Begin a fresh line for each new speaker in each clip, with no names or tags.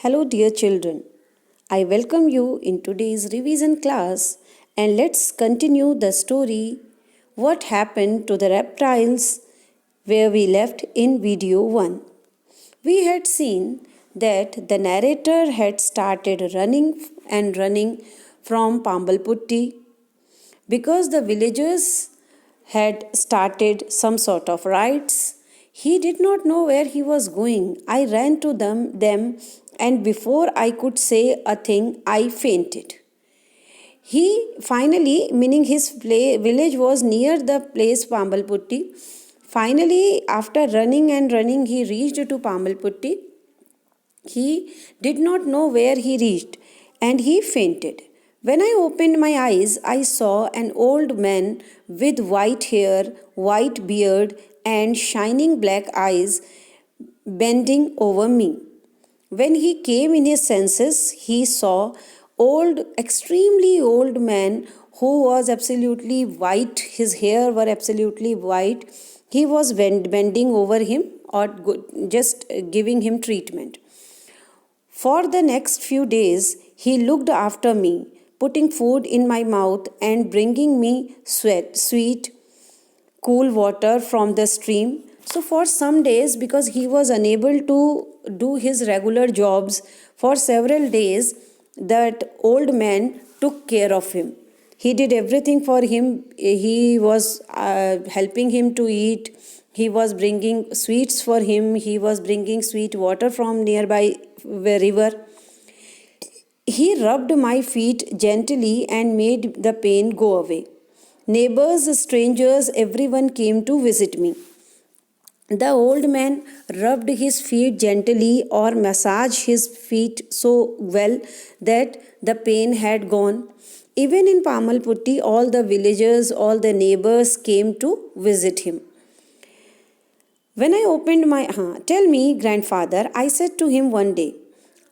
Hello, dear children. I welcome you in today's revision class and let's continue the story What Happened to the Reptiles where we left in video 1. We had seen that the narrator had started running from Pambalputti because the villagers had started some sort of rites. He did not know where he was going. I ran to them and before I could say a thing, I fainted. He finally, meaning his village was near the place Pambalputti. Finally, after running and running, he reached to Pambalputti. He did not know where he reached and he fainted. When I opened my eyes, I saw an old man with white hair, white beard, and shining black eyes bending over me. When he came in his senses, he saw extremely old man who was absolutely white. His hair were absolutely white. He was bending over him or just giving him treatment. For the next few days, he looked after me, putting food in my mouth and bringing me sweet, cool water from the stream. So, for some days, because he was unable to do his regular jobs, for several days, that old man took care of him. He did everything for him. He was helping him to eat. He was bringing sweets for him. He was bringing sweet water from nearby river. He rubbed my feet gently and made the pain go away. Neighbors, strangers, everyone came to visit me. The old man rubbed his feet gently or massaged his feet so well that the pain had gone. Even in Pamalputti, all the villagers, all the neighbors came to visit him. When I opened my tell me, grandfather, I said to him one day,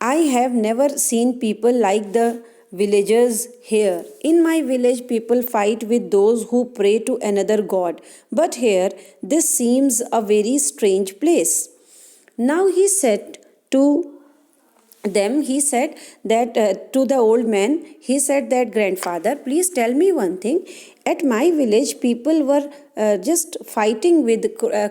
I have never seen people like the villagers here. In my village, people fight with those who pray to another god. But here, this seems a very strange place. Now he said to them, he said that to the old man, he said that grandfather, please tell me one thing. At my village, people were just fighting with,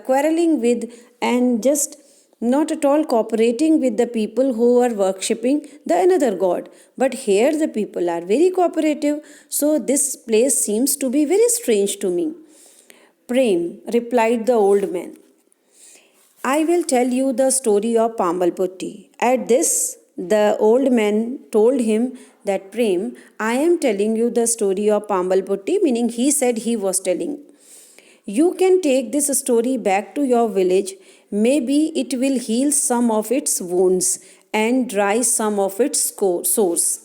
quarreling with, and just not at all cooperating with the people who are worshipping the another god. But here the people are very cooperative, so this place seems to be very strange to me. Prem, replied the old man. I will tell you the story of Pambalputti. At this, the old man told him that Prem, I am telling you the story of Pambalputti, meaning he said he was telling. You can take this story back to your village. Maybe it will heal some of its wounds and dry some of its sores.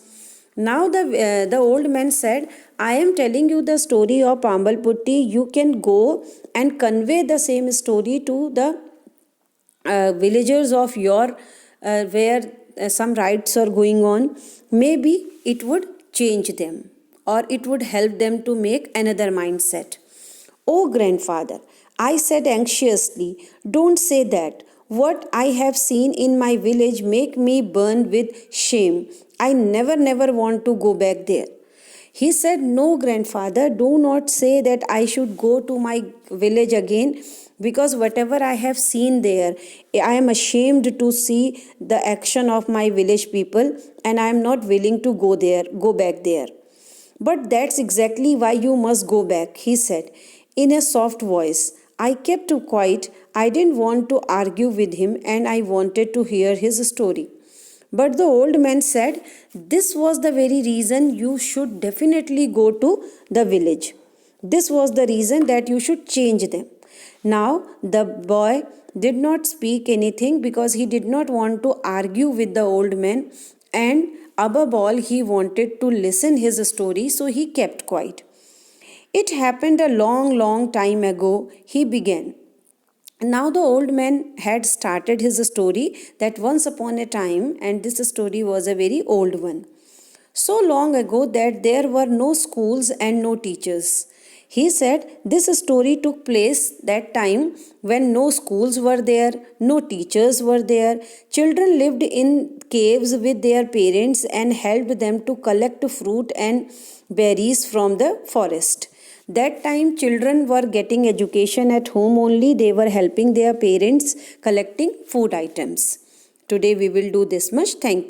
Now the old man said, I am telling you the story of Pambalputti. You can go and convey the same story to the villagers of your where some rites are going on. Maybe it would change them or it would help them to make another mindset. Oh, grandfather, I said anxiously, don't say that. What I have seen in my village make me burn with shame. I never want to go back there. He said, no, grandfather, do not say that I should go to my village again because whatever I have seen there, I am ashamed to see the action of my village people and I am not willing to go back there. But that's exactly why you must go back, he said in a soft voice. I kept quiet. I didn't want to argue with him and I wanted to hear his story. But the old man said, this was the very reason you should definitely go to the village. This was the reason that you should change them. Now, the boy did not speak anything because he did not want to argue with the old man, and above all, he wanted to listen his story, so he kept quiet. It happened a long time ago, he began. Now the old man had started his story that once upon a time, and this story was a very old one. So long ago that there were no schools and no teachers. He said this story took place that time when no schools were there, no teachers were there. Children lived in caves with their parents and helped them to collect fruit and berries from the forest. That time children were getting education at home only. They were helping their parents collecting food items. Today we will do this much. Thank you.